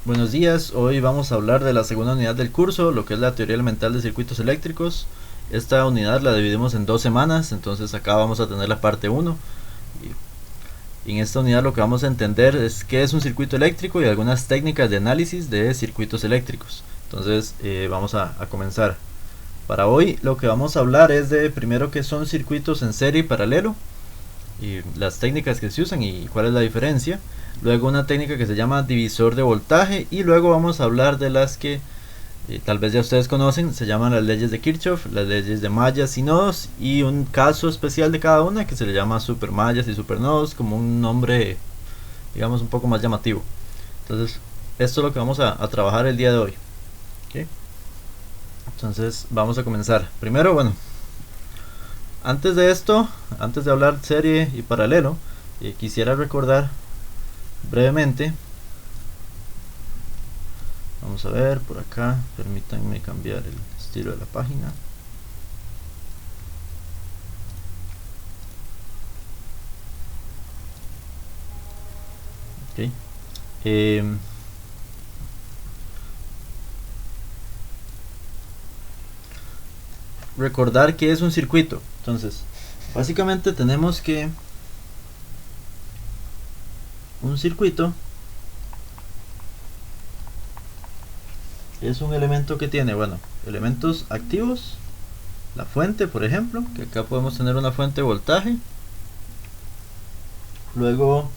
Buenos días, hoy vamos a hablar de la segunda unidad del curso, lo que es la teoría elemental de circuitos eléctricos. Esta unidad la dividimos en 2 semanas, entonces acá vamos a tener la parte 1. Y en esta unidad lo que vamos a entender es qué es un circuito eléctrico y algunas técnicas de análisis de circuitos eléctricos. Entonces vamos a comenzar. Para hoy lo que vamos a hablar es de primero qué son circuitos en serie y paralelo, y las técnicas que se usan y cuál es la diferencia. Luego una técnica que se llama divisor de voltaje, y luego vamos a hablar de las que tal vez ya ustedes conocen, se llaman las leyes de Kirchhoff, las leyes de mallas y nodos, y un caso especial de cada una que se le llama supermallas y supernodos, como un nombre digamos un poco más llamativo. Entonces esto es lo que vamos a trabajar el día de hoy. ¿Okay? Entonces vamos a comenzar. Primero, bueno, antes de esto, antes de hablar serie y paralelo, quisiera recordar brevemente. Vamos a ver por acá, permítanme cambiar el estilo de la página. Okay. Recordar que es un circuito. Entonces, básicamente tenemos que un circuito es un elemento que tiene, bueno, elementos activos, la fuente, por ejemplo, que acá podemos tener una fuente de voltaje, luego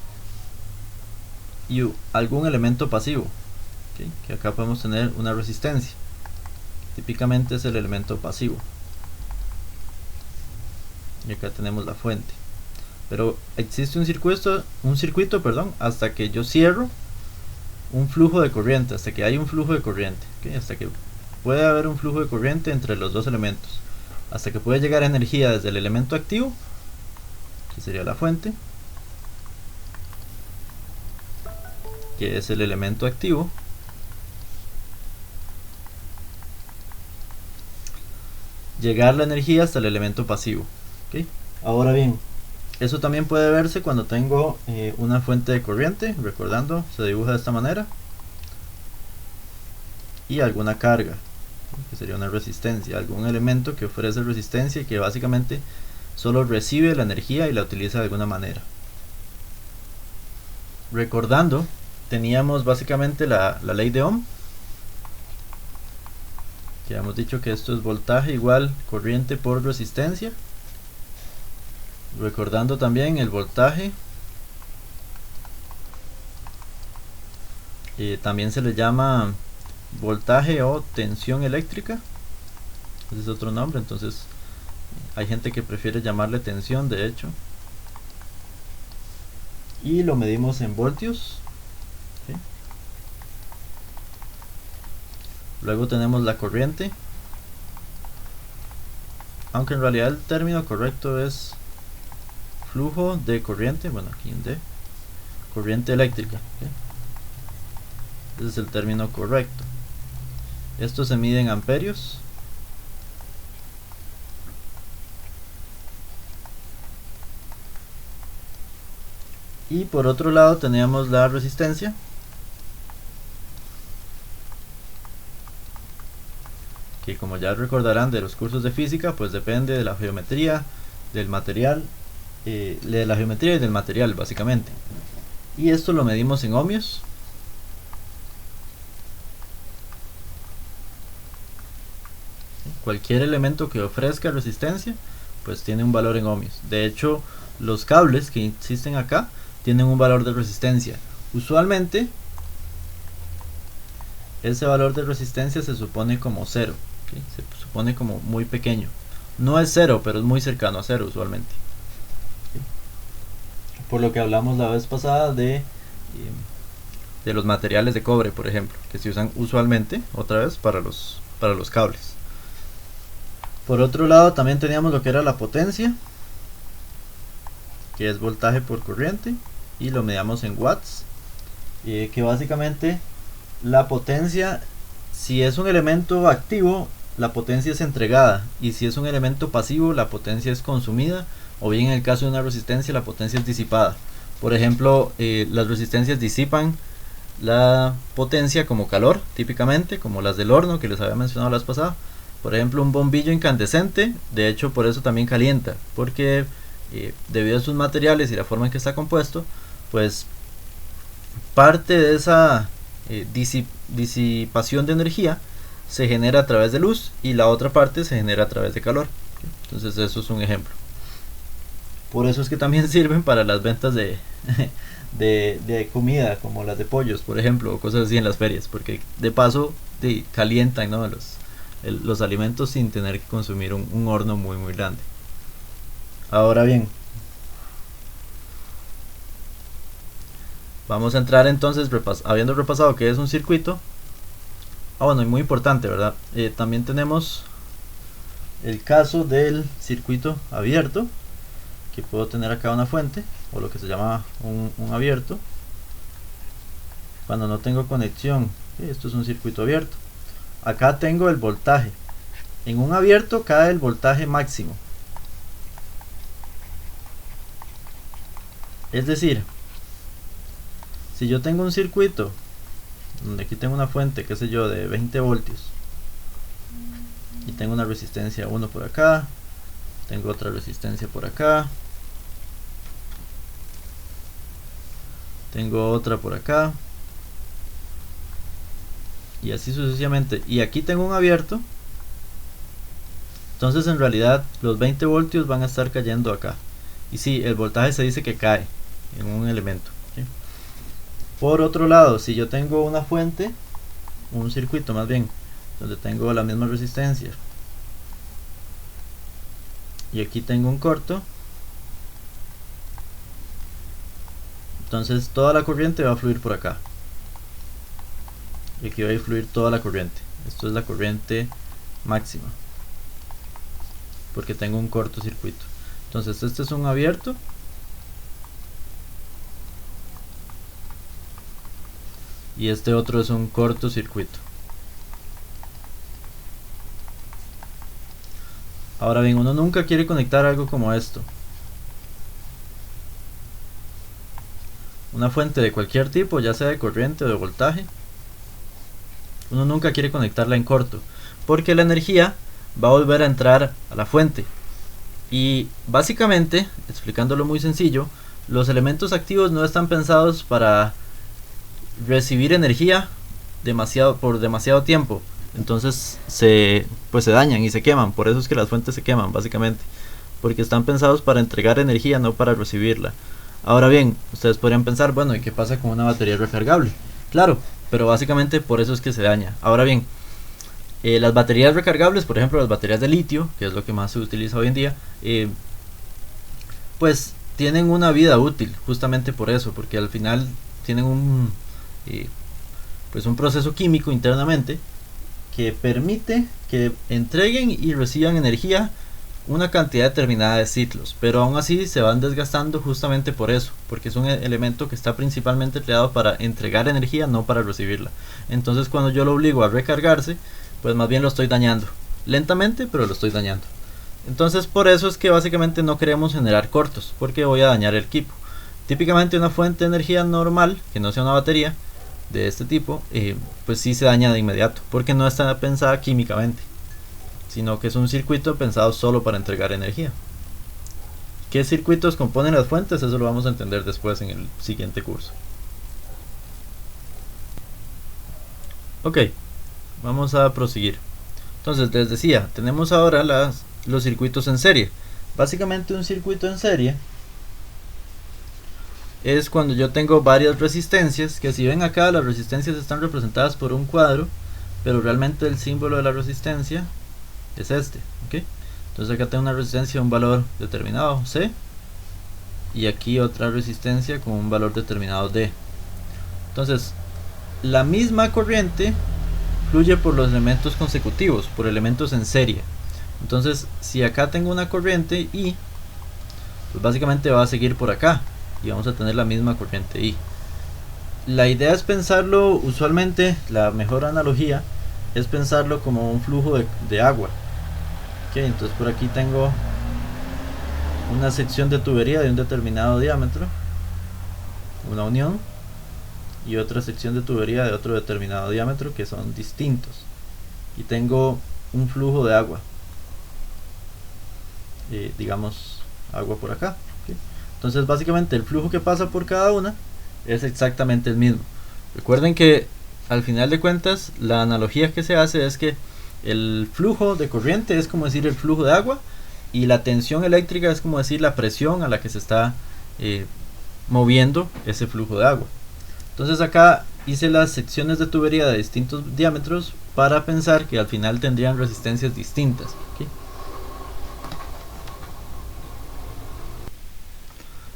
y algún elemento pasivo, ¿okay? Que acá podemos tener una resistencia, típicamente es el elemento pasivo, y acá tenemos la fuente. Pero existe un circuito, perdón, hasta que yo cierro un flujo de corriente, hasta que hay un flujo de corriente, ¿okay? Hasta que puede haber un flujo de corriente entre los dos elementos, hasta que puede llegar energía desde el elemento activo, que sería la fuente, que es el elemento activo, llegar la energía hasta el elemento pasivo. ¿Okay? Ahora bien, eso también puede verse cuando tengo una fuente de corriente, recordando, se dibuja de esta manera, y alguna carga, que sería una resistencia, algún elemento que ofrece resistencia y que básicamente solo recibe la energía y la utiliza de alguna manera. Recordando, teníamos básicamente la ley de Ohm, que hemos dicho que esto es voltaje igual corriente por resistencia. Recordando también el voltaje, también se le llama voltaje o tensión eléctrica, ese es otro nombre, entonces hay gente que prefiere llamarle tensión, de hecho, y lo medimos en voltios. ¿Okay? Luego tenemos la corriente, aunque en realidad el término correcto es flujo de corriente, bueno, aquí en D, corriente eléctrica. ¿Okay? Ese es el término correcto. Esto se mide en amperios. Y por otro lado teníamos la resistencia, que como ya recordarán de los cursos de física, pues depende de la geometría, del material, de la geometría y del material básicamente. Y esto lo medimos en ohmios. Cualquier elemento que ofrezca resistencia, pues tiene un valor en ohmios. De hecho, los cables que existen acá tienen un valor de resistencia. Usualmente, ese valor de resistencia se supone como cero, ¿okay? Se supone como muy pequeño. No es cero, pero es muy cercano a cero usualmente. ¿Okay? Por lo que hablamos la vez pasada de los materiales de cobre, por ejemplo, que se usan usualmente, otra vez, para los cables. Por otro lado, también teníamos lo que era la potencia, que es voltaje por corriente, y lo medíamos en watts, que básicamente la potencia, si es un elemento activo, la potencia es entregada, y si es un elemento pasivo, la potencia es consumida, o bien en el caso de una resistencia, la potencia es disipada. Por ejemplo, las resistencias disipan la potencia como calor, típicamente, como las del horno que les había mencionado la vez pasada. Por ejemplo, un bombillo incandescente, de hecho por eso también calienta, porque debido a sus materiales y la forma en que está compuesto, pues parte de esa disipación de energía se genera a través de luz y la otra parte se genera a través de calor. Entonces eso es un ejemplo. Por eso es que también sirven para las ventas de comida, como las de pollos, por ejemplo, o cosas así en las ferias, porque de paso calientan, ¿no?, los alimentos sin tener que consumir un horno muy muy grande. Ahora bien, vamos a entrar entonces, habiendo repasado que es un circuito. Bueno, y muy importante, ¿verdad? También tenemos el caso del circuito abierto, que puedo tener acá una fuente, o lo que se llama un abierto. Cuando no tengo conexión, esto es un circuito abierto. Acá tengo el voltaje. En un abierto cae el voltaje máximo. Es decir, si yo tengo un circuito donde aquí tengo una fuente, qué sé yo, de 20 voltios y tengo una resistencia 1 por acá, tengo otra resistencia por acá, tengo otra por acá y así sucesivamente, y aquí tengo un abierto, entonces en realidad los 20 voltios van a estar cayendo acá. Y sí, el voltaje se dice que cae en un elemento, ¿sí? Por otro lado, si yo tengo una fuente, un circuito más bien, donde tengo la misma resistencia y aquí tengo un corto, entonces toda la corriente va a fluir por acá y aquí va a fluir toda la corriente. Esto es la corriente máxima porque tengo un cortocircuito. Entonces este es un abierto y este otro es un cortocircuito. Ahora bien, uno nunca quiere conectar algo como esto. Una fuente de cualquier tipo, ya sea de corriente o de voltaje, uno nunca quiere conectarla en corto, porque la energía va a volver a entrar a la fuente. Y básicamente, explicándolo muy sencillo, los elementos activos no están pensados para recibir energía por demasiado tiempo. Entonces se dañan y se queman. Por eso es que las fuentes se queman, básicamente, porque están pensados para entregar energía, no para recibirla. Ahora bien, ustedes podrían pensar, bueno, ¿y qué pasa con una batería recargable? Claro, pero básicamente por eso es que se daña. Ahora bien, las baterías recargables, por ejemplo las baterías de litio, que es lo que más se utiliza hoy en día, pues tienen una vida útil, justamente por eso, porque al final tienen un proceso químico internamente que permite que entreguen y reciban energía una cantidad determinada de ciclos, pero aún así se van desgastando justamente por eso, porque es un elemento que está principalmente creado para entregar energía, no para recibirla. Entonces cuando yo lo obligo a recargarse, pues más bien lo estoy dañando, lentamente, pero lo estoy dañando. Entonces por eso es que básicamente no queremos generar cortos, porque voy a dañar el equipo. Típicamente una fuente de energía normal, que no sea una batería de este tipo, pues sí se daña de inmediato, porque no está pensada químicamente, sino que es un circuito pensado solo para entregar energía. ¿Qué circuitos componen las fuentes? Eso lo vamos a entender después en el siguiente curso. Ok, vamos a proseguir. Entonces les decía, tenemos ahora los circuitos en serie. Básicamente un circuito en serie es cuando yo tengo varias resistencias, que si ven acá las resistencias están representadas por un cuadro, pero realmente el símbolo de la resistencia es este, ¿ok? Entonces acá tengo una resistencia de un valor determinado C y aquí otra resistencia con un valor determinado D. Entonces la misma corriente fluye por los elementos consecutivos, por elementos en serie. Entonces si acá tengo una corriente I, pues básicamente va a seguir por acá y vamos a tener la misma corriente I. La idea es pensarlo, usualmente la mejor analogía es pensarlo como un flujo de agua. Okay, entonces por aquí tengo una sección de tubería de un determinado diámetro, una unión, y otra sección de tubería de otro determinado diámetro que son distintos, y tengo un flujo de agua, digamos agua por acá, ¿okay? Entonces básicamente el flujo que pasa por cada una es exactamente el mismo. Recuerden que al final de cuentas la analogía que se hace es que el flujo de corriente es como decir el flujo de agua, y la tensión eléctrica es como decir la presión a la que se está moviendo ese flujo de agua. Entonces acá hice las secciones de tubería de distintos diámetros para pensar que al final tendrían resistencias distintas, ¿okay?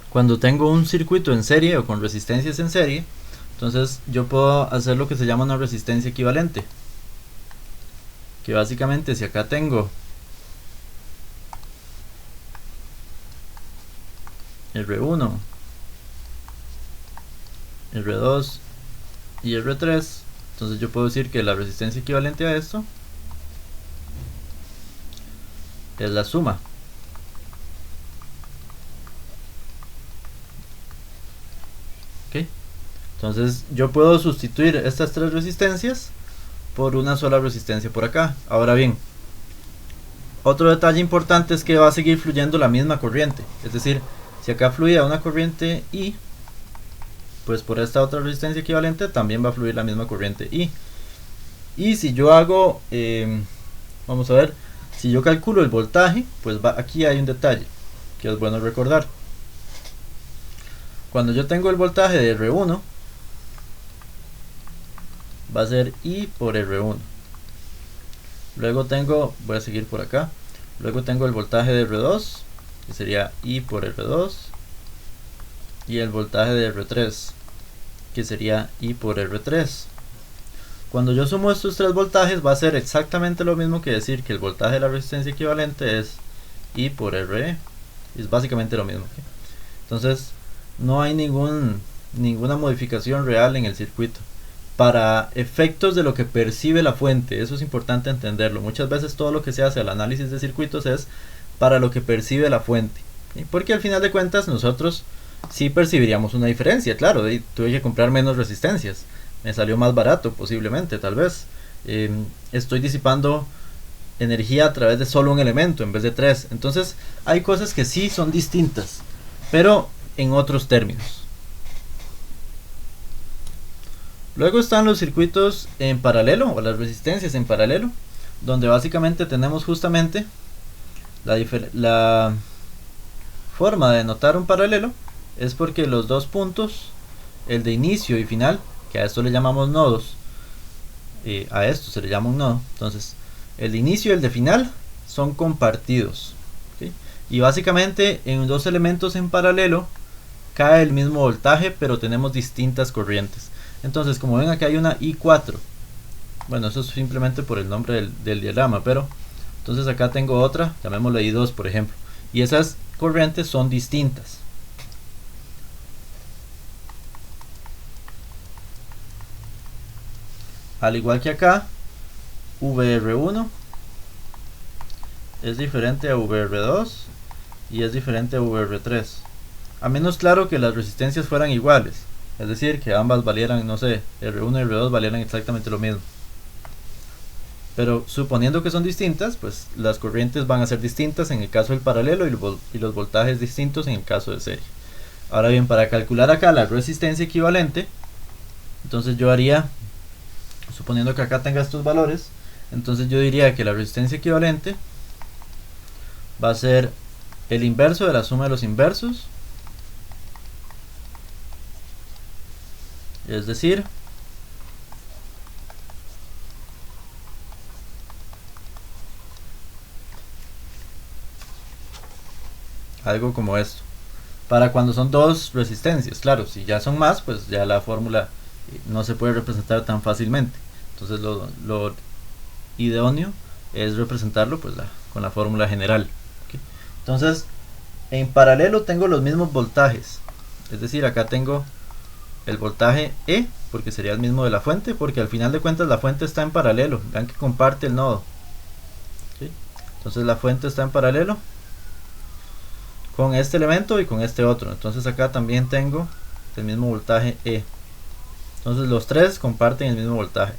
Cuando tengo un circuito en serie o con resistencias en serie, entonces yo puedo hacer lo que se llama una resistencia equivalente, que básicamente si acá tengo R1, R2 y R3, entonces yo puedo decir que la resistencia equivalente a esto es la suma ¿okay? Entonces yo puedo sustituir estas tres resistencias por una sola resistencia por acá. Ahora bien, otro detalle importante es que va a seguir fluyendo la misma corriente, es decir, si acá fluía una corriente I, pues por esta otra resistencia equivalente también va a fluir la misma corriente I. Y si yo hago, vamos a ver, si yo calculo el voltaje, pues aquí hay un detalle que es bueno recordar. Cuando yo tengo el voltaje de R1, va a ser I por R1. Luego tengo, voy a seguir por acá, luego tengo el voltaje de R2, que sería I por R2, y el voltaje de R3, que sería I por R3. Cuando yo sumo estos tres voltajes va a ser exactamente lo mismo que decir que el voltaje de la resistencia equivalente es I por RE, es básicamente lo mismo, ¿okay? Entonces no hay ninguna modificación real en el circuito. Para efectos de lo que percibe la fuente, eso es importante entenderlo. Muchas veces todo lo que se hace al análisis de circuitos es para lo que percibe la fuente, ¿sí? Porque al final de cuentas nosotros sí percibiríamos una diferencia, claro, tuve que comprar menos resistencias, me salió más barato posiblemente, tal vez. Estoy disipando energía a través de solo un elemento en vez de tres. Entonces hay cosas que sí son distintas, pero en otros términos. Luego están los circuitos en paralelo o las resistencias en paralelo, donde básicamente tenemos justamente la forma de notar un paralelo es porque los dos puntos, el de inicio y final, que a esto le llamamos nodos, a esto se le llama un nodo, entonces el de inicio y el de final son compartidos, ¿okay? Y básicamente en dos elementos en paralelo cae el mismo voltaje, pero tenemos distintas corrientes. Entonces, como ven, aquí hay una I4. Bueno, eso es simplemente por el nombre del diagrama, pero entonces acá tengo otra, llamémosle I2 por ejemplo, y esas corrientes son distintas. Al igual que acá, VR1 es diferente a VR2 y es diferente a VR3, a menos claro que las resistencias fueran iguales, es decir, que ambas valieran, no sé, R1 y R2 valieran exactamente lo mismo. Pero suponiendo que son distintas, pues las corrientes van a ser distintas en el caso del paralelo y los voltajes distintos en el caso de serie. Ahora bien, para calcular acá la resistencia equivalente, entonces yo haría, suponiendo que acá tenga estos valores, entonces yo diría que la resistencia equivalente va a ser el inverso de la suma de los inversos, es decir, algo como esto. Para cuando son dos resistencias, claro, si ya son más, pues ya la fórmula no se puede representar tan fácilmente. Entonces lo idóneo es representarlo pues con la fórmula general, ¿okay? Entonces en paralelo tengo los mismos voltajes, es decir, acá tengo el voltaje E, porque sería el mismo de la fuente, porque al final de cuentas la fuente está en paralelo, vean que comparte el nodo, ¿okay? Entonces la fuente está en paralelo con este elemento y con este otro, entonces acá también tengo el mismo voltaje E. Entonces los tres comparten el mismo voltaje.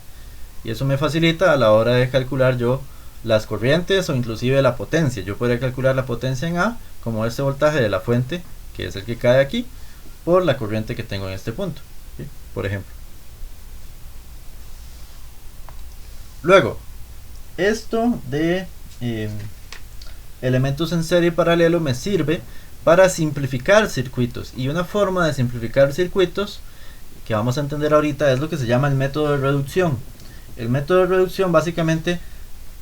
Y eso me facilita a la hora de calcular yo las corrientes o inclusive la potencia. Yo podría calcular la potencia en A como este voltaje de la fuente, que es el que cae aquí, por la corriente que tengo en este punto, ¿sí? Por ejemplo. Luego, esto de elementos en serie y paralelo me sirve para simplificar circuitos, y una forma de simplificar circuitos que vamos a entender ahorita es lo que se llama el método de reducción. El método de reducción básicamente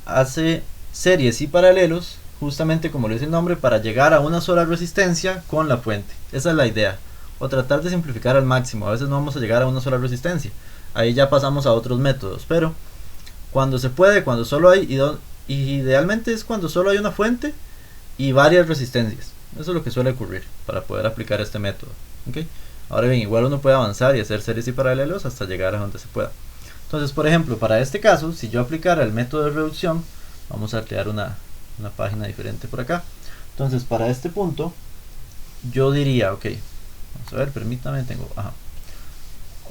hace series y paralelos, justamente como lo dice el nombre, para llegar a una sola resistencia con la fuente. Esa es la idea, o tratar de simplificar al máximo. A veces no vamos a llegar a una sola resistencia, ahí ya pasamos a otros métodos, pero cuando se puede, cuando solo hay, idealmente es cuando solo hay una fuente y varias resistencias. Eso es lo que suele ocurrir para poder aplicar este método, ¿okay? Ahora bien, igual uno puede avanzar y hacer series y paralelos hasta llegar a donde se pueda. Entonces, por ejemplo, para este caso, si yo aplicara el método de reducción, vamos a crear una página diferente por acá. Entonces, para este punto, yo diría, ok, vamos a ver, permítame, tengo,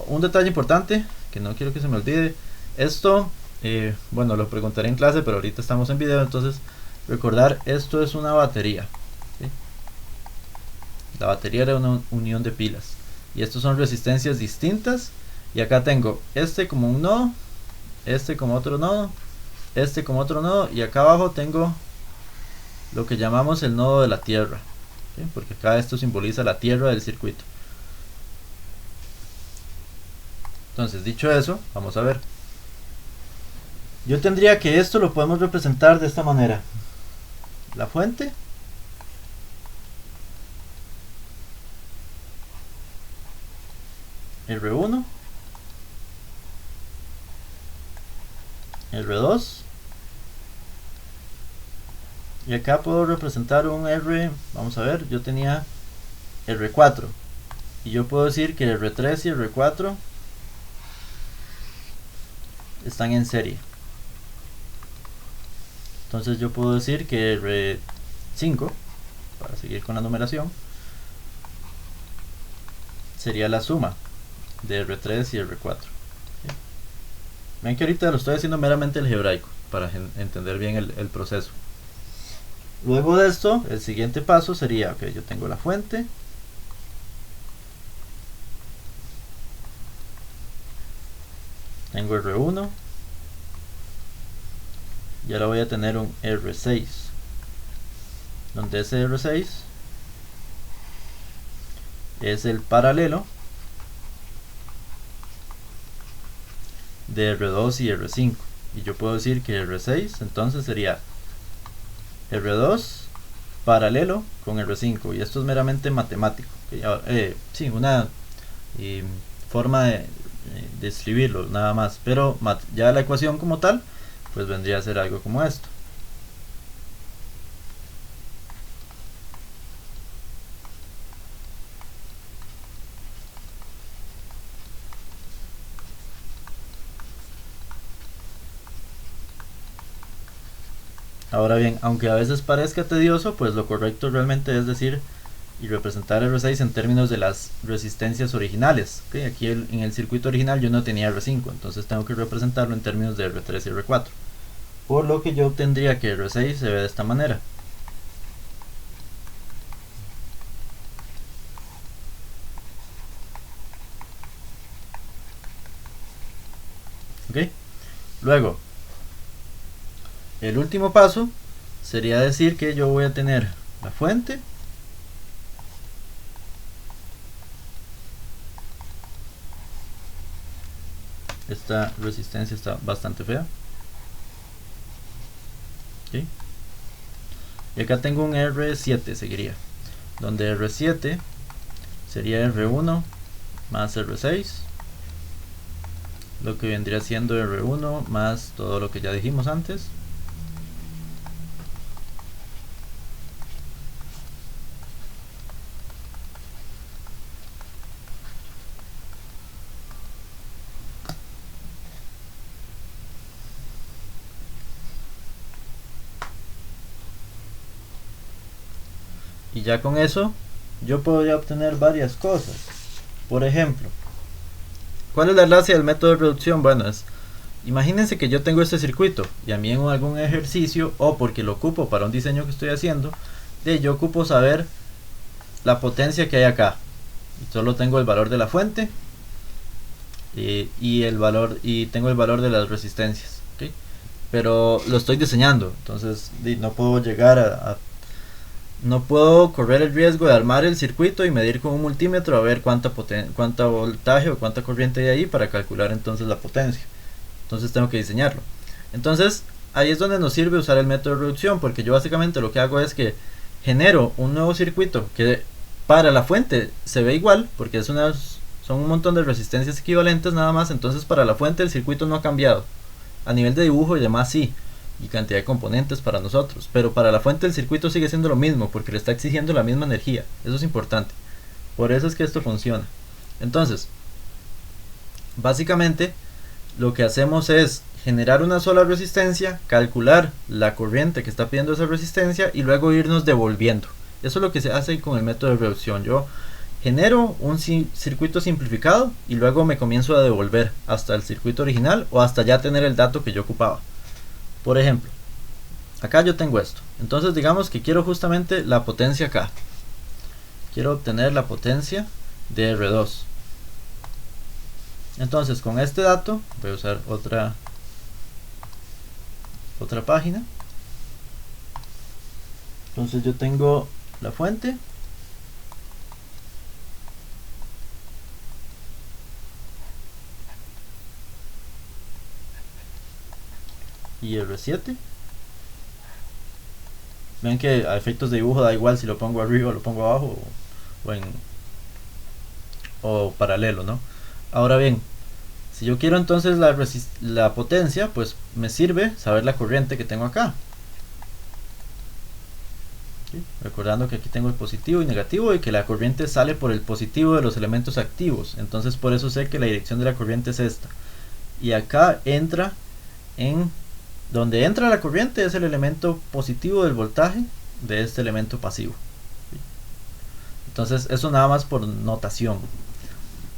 un detalle importante que no quiero que se me olvide. Esto, bueno, lo preguntaré en clase, pero ahorita estamos en video, entonces recordar, esto es una batería, ¿sí? La batería era una unión de pilas, y estos son resistencias distintas, y acá tengo este como un nodo, este como otro nodo, este como otro nodo, y acá abajo tengo lo que llamamos el nodo de la tierra, ¿sí? Porque acá esto simboliza la tierra del circuito. Entonces, dicho eso, vamos a ver. Yo tendría que esto lo podemos representar de esta manera. La fuente, R1, R2, y acá puedo representar un R, vamos a ver, yo tenía R4, y yo puedo decir que R3 y R4 están en serie. Entonces yo puedo decir que R5, para seguir con la numeración, sería la suma de R3 y R4. ¿Sí? Ven que ahorita lo estoy haciendo meramente algebraico para entender bien el proceso. Luego de esto, el siguiente paso sería, ok, yo tengo la fuente, tengo R1, y ahora voy a tener un R6, donde ese R6 es el paralelo de R2 y R5, y yo puedo decir que R6 entonces sería R2 paralelo con R5, y esto es meramente matemático, sí, una forma de escribirlo nada más, pero ya la ecuación como tal pues vendría a ser algo como esto. Ahora bien, aunque a veces parezca tedioso, pues lo correcto realmente es decir y representar R6 en términos de las resistencias originales. ¿Okay? Aquí en el circuito original yo no tenía R5, entonces tengo que representarlo en términos de R3 y R4. Por lo que yo obtendría que R6 se ve de esta manera. ¿Okay? Luego, el último paso sería decir que yo voy a tener la fuente, esta resistencia está bastante fea, ¿okay? Y acá tengo un R7 seguiría, donde R7 sería R1 más R6, lo que vendría siendo R1 más todo lo que ya dijimos antes. Y ya con eso yo podría obtener varias cosas. Por ejemplo, ¿Cuál es la gracia del método de reducción? Bueno, imagínense que yo tengo este circuito y a mí en algún ejercicio o porque lo ocupo para un diseño que estoy haciendo, yo ocupo saber la potencia que hay acá. Y solo tengo el valor de la fuente y tengo el valor de las resistencias, ¿okay? Pero lo estoy diseñando, entonces no puedo llegar no puedo correr el riesgo de armar el circuito y medir con un multímetro a ver cuánta voltaje o cuánta corriente hay ahí para calcular entonces la potencia. Entonces tengo que diseñarlo. Entonces ahí es donde nos sirve usar el método de reducción, porque yo básicamente lo que hago es que genero un nuevo circuito que para la fuente se ve igual, porque son un montón de resistencias equivalentes nada más. Entonces para la fuente el circuito no ha cambiado. A nivel de dibujo y demás sí, y cantidad de componentes para nosotros, pero para la fuente el circuito sigue siendo lo mismo, porque le está exigiendo la misma energía. Eso es importante. Por eso es que esto funciona. Entonces, básicamente lo que hacemos es generar una sola resistencia, calcular la corriente que está pidiendo esa resistencia y luego irnos devolviendo. Eso es lo que se hace con el método de reducción. Yo genero un circuito simplificado y luego me comienzo a devolver hasta el circuito original o hasta ya tener el dato que yo ocupaba. Por ejemplo, acá yo tengo esto. Entonces digamos que quiero justamente la potencia acá. Quiero obtener la potencia de R2. Entonces con este dato voy a usar otra página. Entonces yo tengo la fuente y R7. Ven que a efectos de dibujo da igual si lo pongo arriba o lo pongo abajo o paralelo, ¿no? Ahora bien, si yo quiero entonces la potencia, pues me sirve saber la corriente que tengo acá. ¿Sí? Recordando que aquí tengo el positivo y negativo y que la corriente sale por el positivo de los elementos activos. Entonces por eso sé que la dirección de la corriente es esta. Y acá entra donde entra la corriente es el elemento positivo del voltaje de este elemento pasivo. ¿Sí? Entonces eso nada más por notación,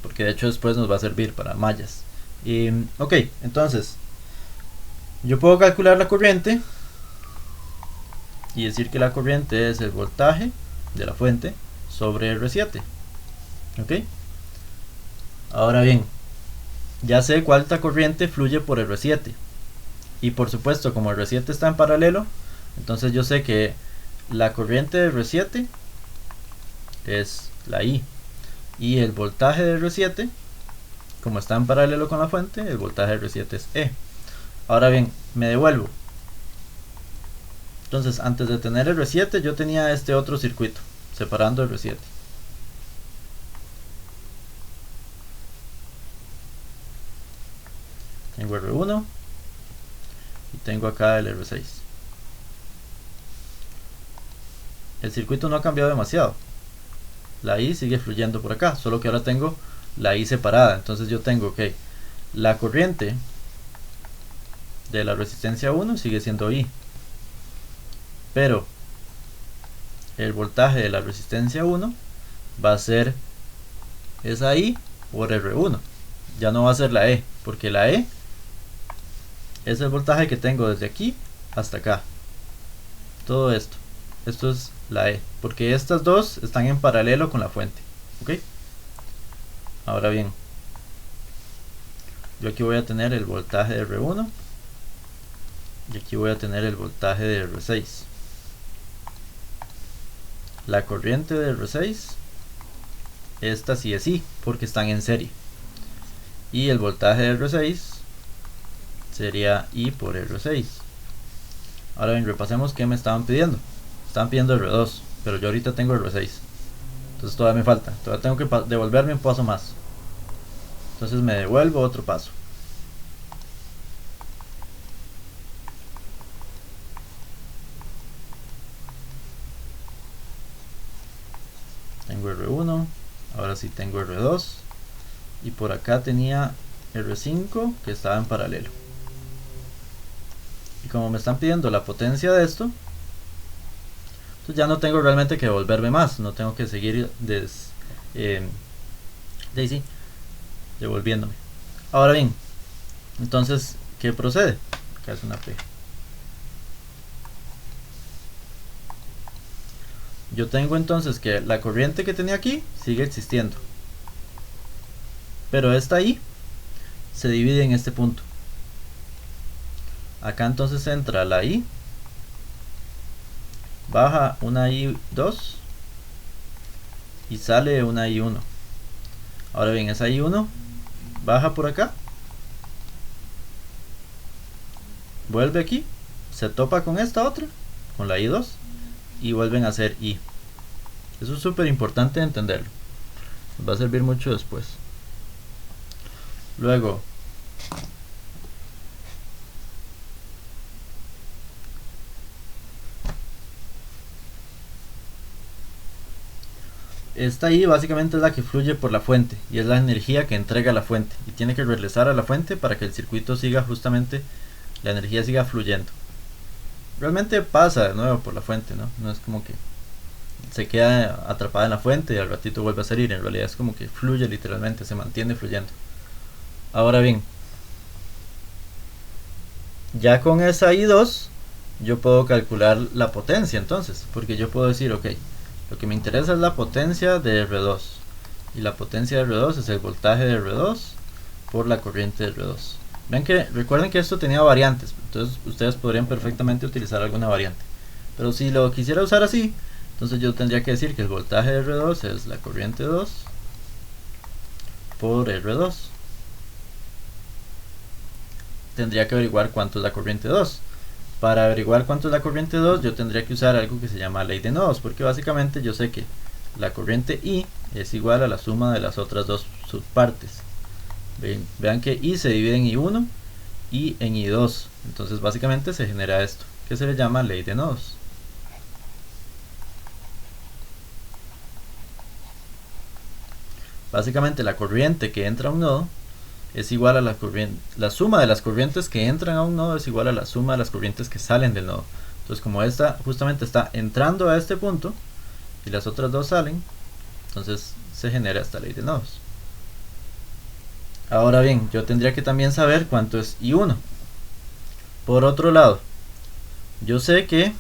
porque de hecho después nos va a servir para mallas. Ok, entonces yo puedo calcular la corriente y decir que la corriente es el voltaje de la fuente sobre R7. Ok, ahora bien, ya sé cuánta corriente fluye por R7 y por supuesto como R7 está en paralelo, entonces yo sé que la corriente de R7 es la I y el voltaje de R7, como está en paralelo con la fuente, el voltaje de R7 es E. Ahora bien, me devuelvo. Entonces antes de tener R7 yo tenía este otro circuito separando R7. Tengo R1 y tengo acá el R6. El circuito no ha cambiado demasiado. La I sigue fluyendo por acá, solo que ahora tengo la I separada. Entonces yo tengo que la corriente de la resistencia 1 sigue siendo I, pero el voltaje de la resistencia 1 va a ser esa I por R1. Ya no va a ser la E, porque la E es el voltaje que tengo desde aquí hasta acá. Todo esto es la E, porque estas dos están en paralelo con la fuente. ¿Ok? Ahora bien, yo aquí voy a tener el voltaje de R1 y aquí voy a tener el voltaje de R6. La corriente de R6, esta sí es I, porque están en serie. Y el voltaje de R6 sería I por R6. Ahora bien, repasemos qué me estaban pidiendo. Estaban pidiendo R2, pero yo ahorita tengo R6. Entonces todavía me falta. Todavía tengo que devolverme un paso más. Entonces me devuelvo otro paso. Tengo R1, ahora sí tengo R2 y por acá tenía R5 que estaba en paralelo. Y como me están pidiendo la potencia de esto, entonces ya no tengo realmente que devolverme más, no tengo que seguir devolviéndome. Ahora bien, entonces, ¿qué procede? Acá es una P. Yo tengo entonces que la corriente que tenía aquí sigue existiendo, pero esta I se divide en este punto. Acá entonces entra la I, baja una I2 y sale una I1. Ahora bien, esa I1 baja por acá, vuelve aquí, se topa con esta otra, con la I2, y vuelven a ser I. Eso es súper importante entenderlo, nos va a servir mucho después. Luego, esta I básicamente es la que fluye por la fuente y es la energía que entrega la fuente y tiene que regresar a la fuente para que el circuito siga justamente, la energía siga fluyendo. Realmente pasa de nuevo por la fuente, ¿no? No es como que se queda atrapada en la fuente y al ratito vuelve a salir, en realidad es como que fluye literalmente, se mantiene fluyendo. Ahora bien, ya con esa I2 yo puedo calcular la potencia entonces, porque yo puedo decir, ok, lo que me interesa es la potencia de R2 y la potencia de R2 es el voltaje de R2 por la corriente de R2. Ven que recuerden que esto tenía variantes, entonces ustedes podrían perfectamente utilizar alguna variante, pero si lo quisiera usar así, entonces yo tendría que decir que el voltaje de R2 es la corriente 2 por R2. Tendría que averiguar cuánto es la corriente 2. Para averiguar cuánto es la corriente 2 yo tendría que usar algo que se llama ley de nodos, porque básicamente yo sé que la corriente I es igual a la suma de las otras dos subpartes. Vean que I se divide en I1 y en I2, entonces básicamente se genera esto, que se le llama ley de nodos. Básicamente la corriente que entra a un nodo es igual a la suma de las corrientes que entran a un nodo es igual a la suma de las corrientes que salen del nodo. Entonces como esta justamente está entrando a este punto y las otras dos salen, entonces se genera esta ley de nodos. Ahora bien, yo tendría que también saber cuánto es I1. Por otro lado, yo sé que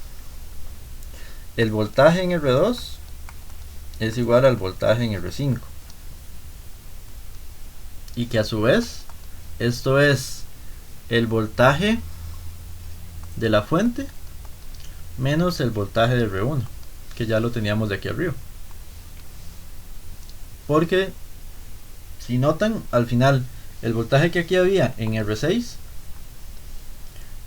el voltaje en R2 es igual al voltaje en R5 y que a su vez esto es el voltaje de la fuente menos el voltaje de R1, que ya lo teníamos de aquí arriba, porque si notan al final el voltaje que aquí había en R6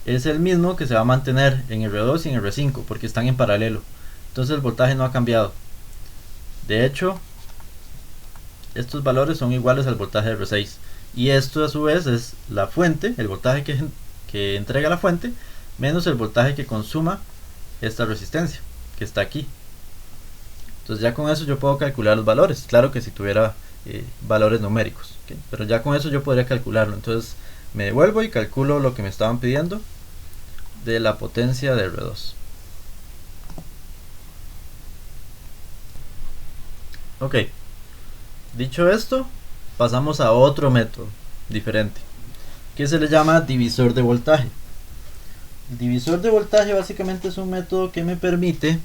es el mismo que se va a mantener en R2 y en R5 porque están en paralelo, entonces el voltaje no ha cambiado. De hecho, estos valores son iguales al voltaje de R6 y esto a su vez es la fuente, el voltaje que entrega la fuente menos el voltaje que consuma esta resistencia que está aquí. Entonces ya con eso yo puedo calcular los valores, claro que si tuviera valores numéricos, ¿okay? Pero ya con eso yo podría calcularlo. Entonces me devuelvo y calculo lo que me estaban pidiendo de la potencia de R2. Ok, dicho esto, pasamos a otro método diferente, que se le llama divisor de voltaje. El divisor de voltaje básicamente es un método que me permite,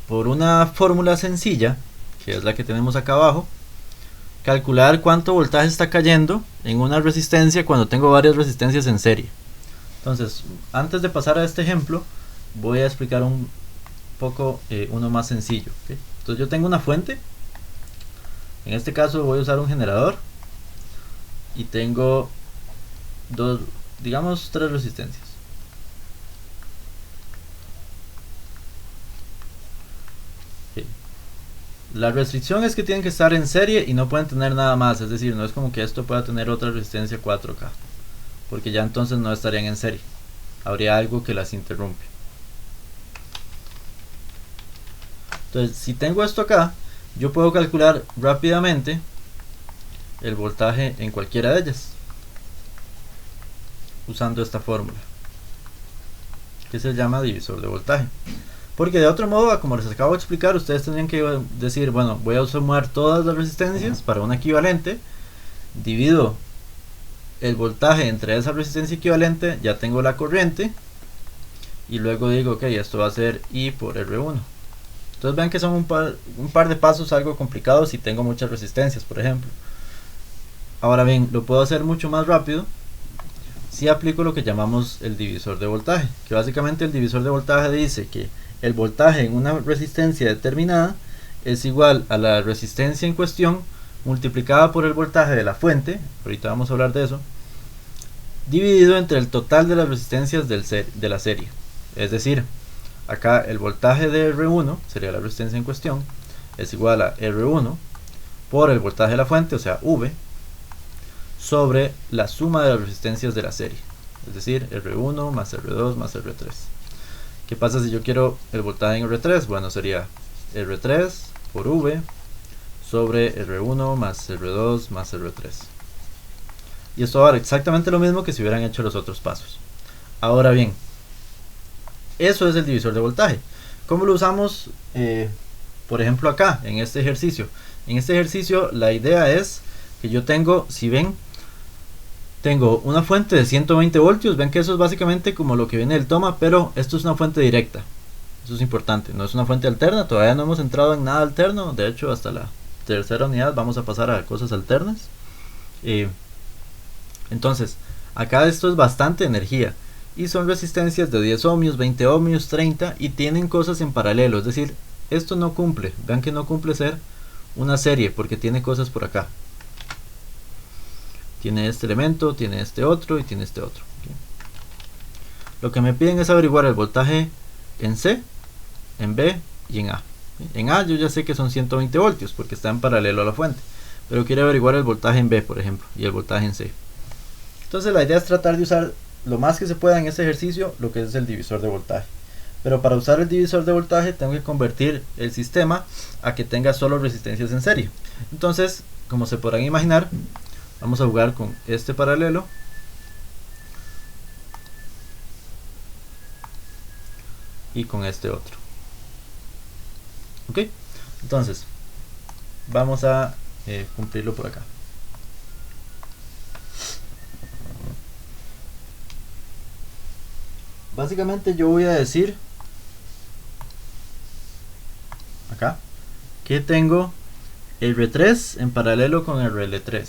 por una fórmula sencilla, que es la que tenemos acá abajo, calcular cuánto voltaje está cayendo en una resistencia cuando tengo varias resistencias en serie. Entonces, antes de pasar a este ejemplo, voy a explicar un poco uno más sencillo, ¿okay? Entonces yo tengo una fuente, en este caso voy a usar un generador y tengo dos, digamos tres resistencias. Okay. La restricción es que tienen que estar en serie y no pueden tener nada más, es decir, no es como que esto pueda tener otra resistencia 4K, porque ya entonces no estarían en serie, habría algo que las interrumpe. Entonces, si tengo esto acá, yo puedo calcular rápidamente el voltaje en cualquiera de ellas usando esta fórmula que se llama divisor de voltaje, porque de otro modo, como les acabo de explicar, ustedes tendrían que decir, bueno, voy a sumar todas las resistencias para un equivalente, divido el voltaje entre esa resistencia equivalente, ya tengo la corriente, y luego digo, ok, esto va a ser I por R1. Entonces vean que son un par de pasos algo complicados si tengo muchas resistencias, por ejemplo. Ahora bien, lo puedo hacer mucho más rápido si aplico lo que llamamos el divisor de voltaje, que básicamente el divisor de voltaje dice que el voltaje en una resistencia determinada es igual a la resistencia en cuestión multiplicada por el voltaje de la fuente, ahorita vamos a hablar de eso, dividido entre el total de las resistencias de la serie. Es decir, acá el voltaje de R1 sería la resistencia en cuestión, es igual a R1 por el voltaje de la fuente, o sea V, sobre la suma de las resistencias de la serie, es decir, R1 más R2 más R3. ¿Qué pasa si yo quiero el voltaje en R3? Bueno, sería R3 por V sobre R1 más R2 más R3. Y esto va a dar exactamente lo mismo que si hubieran hecho los otros pasos. Ahora bien, eso es el divisor de voltaje. ¿Cómo lo usamos? Por ejemplo acá, en este ejercicio. En este ejercicio la idea es que yo tengo, si ven, tengo una fuente de 120 voltios. Ven que eso es básicamente como lo que viene del toma, pero esto es una fuente directa. Eso es importante, no es una fuente alterna. Todavía no hemos entrado en nada alterno. De hecho, hasta la tercera unidad vamos a pasar a cosas alternas. Entonces, acá esto es bastante energía. Y son resistencias de 10 ohmios, 20 ohmios, 30. Y tienen cosas en paralelo. Es decir, esto no cumple. Vean que no cumple ser una serie porque tiene cosas por acá. Tiene este elemento, tiene este otro y tiene este otro. ¿Okay? Lo que me piden es averiguar el voltaje en C, en B y en A. ¿Okay? En A yo ya sé que son 120 voltios porque está en paralelo a la fuente. Pero quiero averiguar el voltaje en B, por ejemplo, y el voltaje en C. Entonces la idea es tratar de usar lo más que se pueda en este ejercicio lo que es el divisor de voltaje. Pero para usar el divisor de voltaje tengo que convertir el sistema a que tenga solo resistencias en serie. Entonces, como se podrán imaginar, vamos a jugar con este paralelo y con este otro. Ok, entonces vamos a cumplirlo por acá. Básicamente yo voy a decir acá que tengo R3 en paralelo con RL3.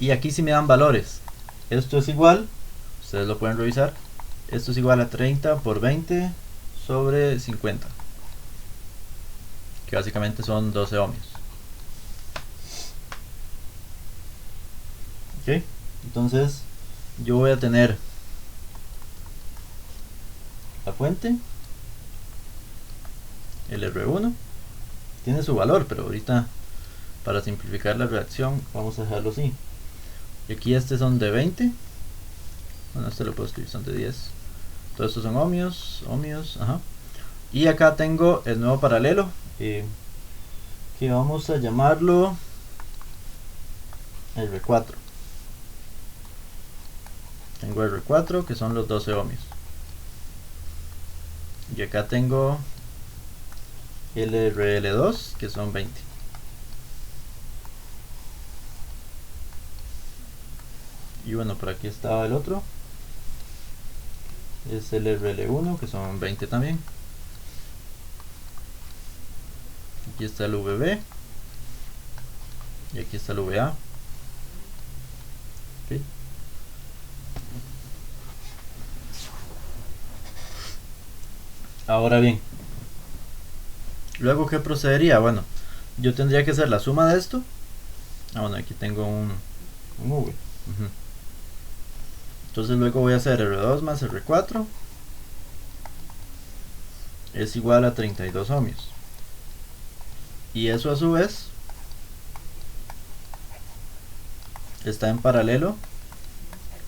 Y aquí sí me dan valores. Esto es igual, ustedes lo pueden revisar, esto es igual a 30 por 20 sobre 50, que básicamente son 12 ohmios. Ok, entonces yo voy a tener la fuente, el R1, tiene su valor, pero ahorita para simplificar la reacción vamos a dejarlo así. Y aquí este son de 20, bueno, este lo puedo escribir, son de 10. Todos estos son ohmios, ajá. Y acá tengo el nuevo paralelo, que vamos a llamarlo R4. Tengo R4 que son los 12 ohmios. Y acá tengo el RL2 que son 20. Y bueno, por aquí estaba el otro. Es el RL1 que son 20 también. Aquí está el VB. Y aquí está el VA. Okay. Ahora bien, luego ¿qué procedería? Bueno, yo tendría que hacer la suma de esto. Bueno, aquí tengo un V. Entonces luego voy a hacer R2 más R4 es igual a 32 ohmios. Y eso a su vez está en paralelo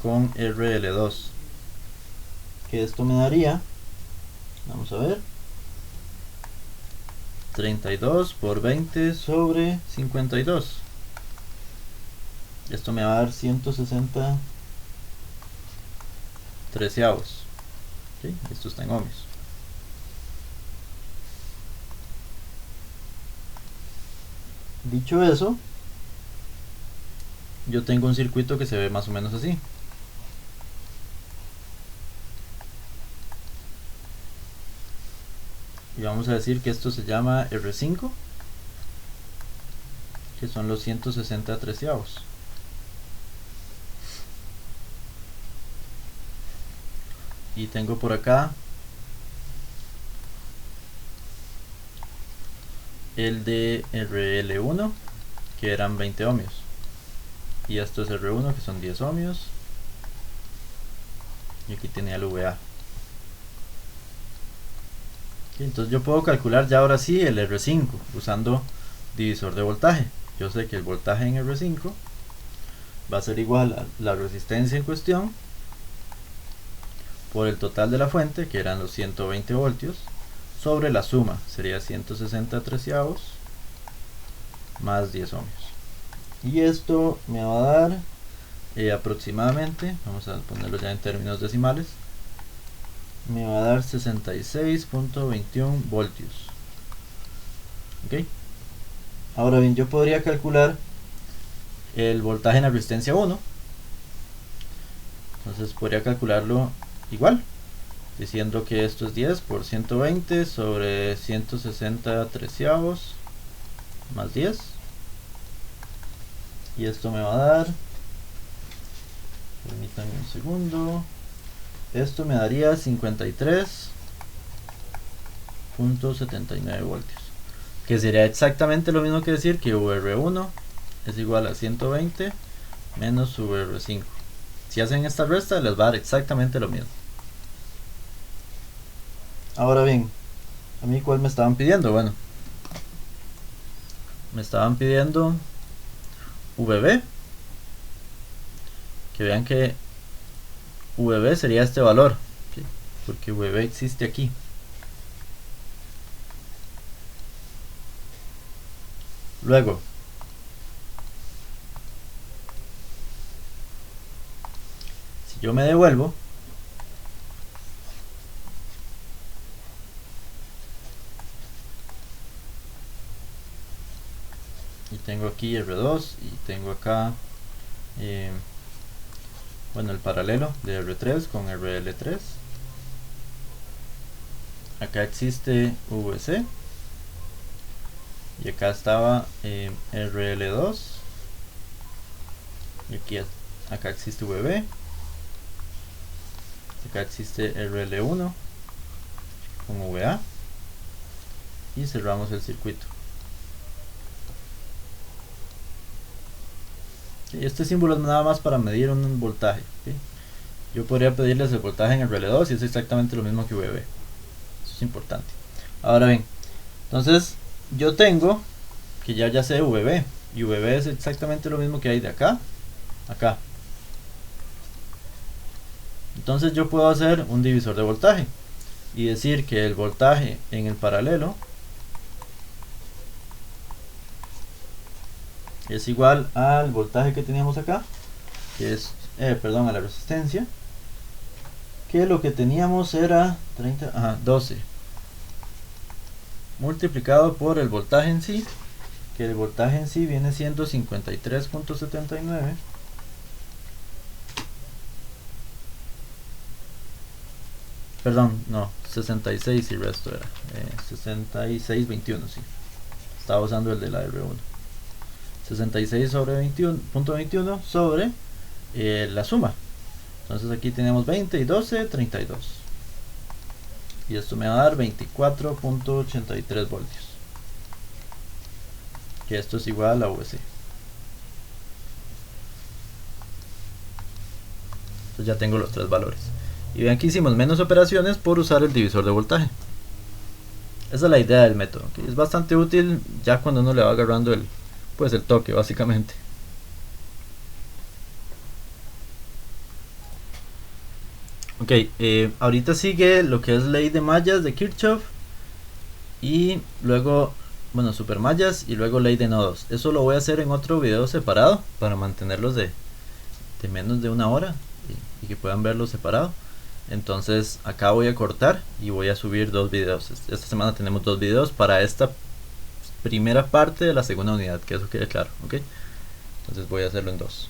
con RL2. Que esto me daría, vamos a ver, 32 por 20 sobre 52. Esto me va a dar 160 treceavos. ¿Okay? Esto está en ohmios. Dicho eso, yo tengo un circuito que se ve más o menos así. Y vamos a decir que esto se llama R5, que son los 160 treceavos. Y tengo por acá el de RL1, que eran 20 ohmios. Y esto es R1, que son 10 ohmios. Y aquí tenía el VA. Entonces yo puedo calcular ya ahora sí el R5 usando divisor de voltaje. Yo sé que el voltaje en R5 va a ser igual a la resistencia en cuestión por el total de la fuente, que eran los 120 voltios, sobre la suma, sería 160 treceavos más 10 ohmios. Y esto me va a dar aproximadamente, vamos a ponerlo ya en términos decimales, me va a dar 66.21 voltios. ¿Ok? Ahora bien, yo podría calcular el voltaje en la resistencia 1. Entonces podría calcularlo igual, diciendo que esto es 10 por 120 sobre 160 treceavos más 10. Y esto me va a dar, permítanme un segundo, esto me daría 53.79 voltios, que sería exactamente lo mismo que decir que VR1 es igual a 120 menos VR5. Si hacen esta resta les va a dar exactamente lo mismo. Ahora bien, a mí ¿cuál me estaban pidiendo? Bueno, me estaban pidiendo VB, que vean que VB sería este valor, ¿sí? Porque VB existe aquí. Luego, si yo me devuelvo, y tengo aquí R2 y tengo acá bueno, el paralelo de R3 con RL3, acá existe VC y acá estaba RL2 y aquí acá existe VB, acá existe RL1 con VA y cerramos el circuito. Y este símbolo es nada más para medir un voltaje, ¿sí? Yo podría pedirles el voltaje en RL2 y es exactamente lo mismo que VB. Eso es importante. Ahora bien, entonces yo tengo que ya sé VB y VB es exactamente lo mismo que hay de acá acá. Entonces yo puedo hacer un divisor de voltaje y decir que el voltaje en el paralelo es igual al voltaje que teníamos acá, que es, perdón, a la resistencia, que lo que teníamos era 12 multiplicado por el voltaje en sí, que el voltaje en sí viene siendo 53.79 perdón, no, 66 y resto era 66.21, sí, estaba usando el de la R1. 66 sobre 21.21 sobre la suma. Entonces aquí tenemos 20 y 12, 32. Y esto me va a dar 24.83 voltios. Que esto es igual a VC. Entonces ya tengo los tres valores. Y vean que hicimos menos operaciones por usar el divisor de voltaje. Esa es la idea del método, que es bastante útil ya cuando uno le va agarrando el toque, básicamente. Ok, ahorita sigue lo que es ley de mallas de Kirchhoff y luego, bueno, supermallas y luego ley de nodos. Eso lo voy a hacer en otro video separado para mantenerlos de menos de una hora y que puedan verlos separado. Entonces acá voy a cortar y voy a subir dos videos. Esta semana tenemos dos videos para esta primera parte de la segunda unidad, que eso quede claro, ¿ok? Entonces voy a hacerlo en dos.